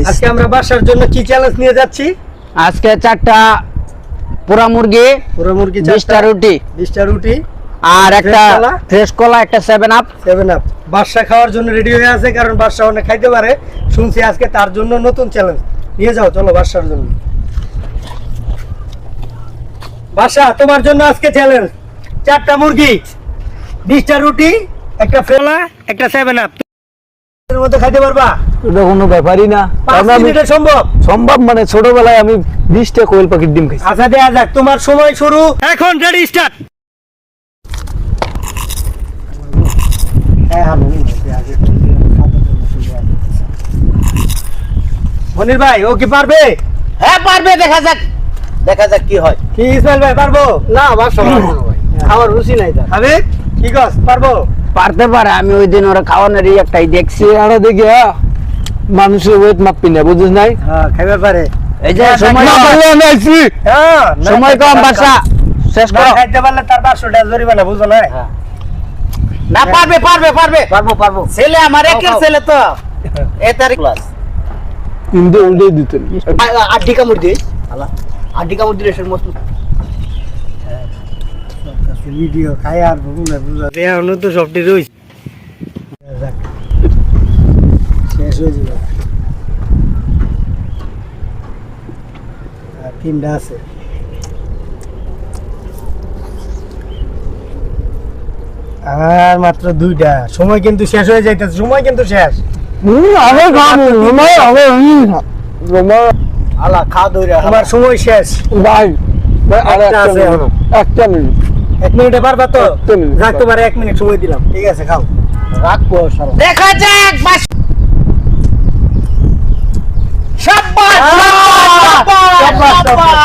আজকে আমরা বাসার জন্য কি চ্যালেঞ্জ নিয়ে যাচ্ছি? আজকে 4টা পোড়া মুরগি, 20টা রুটি, 20টা রুটি আর একটা ফ্রেশ কলা, একটা 7 আপ। বাদশা খাওয়ার জন্য রেডি হয়ে আছে, কারণ বাদশা অনেক খাইতে পারে শুনছি। আজকে তার জন্য নতুন চ্যালেঞ্জ নিয়ে যাও, চলো বাদশার জন্য। বাদশা, তোমার জন্য আজকে চ্যালেঞ্জ 4টা মুরগি, 20টা রুটি, একটা ফ্রেলা, একটা 7 আপ। এর মধ্যে খাইতে পারবা? এটা কোনো ব্যাপারই না। 5 মিনিটে সম্ভব? সম্ভব মানে ছোটবেলায় আমি 20টা কোয়েল পাখির ডিম খাইছি। আচ্ছা দেয়া যাক, তোমার সময় শুরু এখন। Ready, start. মনির ভাই, ও কি পারবে? হ্যাঁ পারবে, দেখা যাক কি হয়। কি ইসমাইল ভাই, পারবো? না আমার সময় ভাই, আমার রুচি নাই তার। হবে কি কস, পারবো? পারতে পারে। আমি ওই দিন ওরা খাওয়ানোর একটাই দেখছি। আরে দেখি মানুষের ওয়েট মাপি না, বুঝিস নাই? হ্যাঁ, খাইবে পারে। এই যে সময় হ্যাঁ, সময় কম, বাসা শেষ না করো। খাইতে পারলে তার 500 টাকা জরিমানা, বুঝো না? না পারবে। ছেলে আমার একের ছেলে তো এ তারিখ ক্লাস। কিন্তু উল্টে দিতেন। আড্ডি কামড় দিস, আড্ডি কামড় দিলে সে মস্ত। ভিডিও খাই আর বুঝা দেয়া হলো তো সবটি রইছে। যাক, শেষ হয়ে যাবে। আর 3টা আছে। আর মাত্র 2টা। সময় কিন্তু শেষ হয়ে যাইতেছে, সময় কিন্তু শেষ। আমি খাবো, আলা খা দইরা তোমার সময় শেষ ভাই। আর একটা আছে এখনো। একটা মিনিট। 1 মিনিটে পারবা তো? একটা মিনিট। যাক, তোমার 1 মিনিট সময় দিলাম। ঠিক আছে, খাও। রাখবো সারা। দেখা যাক। বাস শাবাশ, শাবাশ, শাবাশ।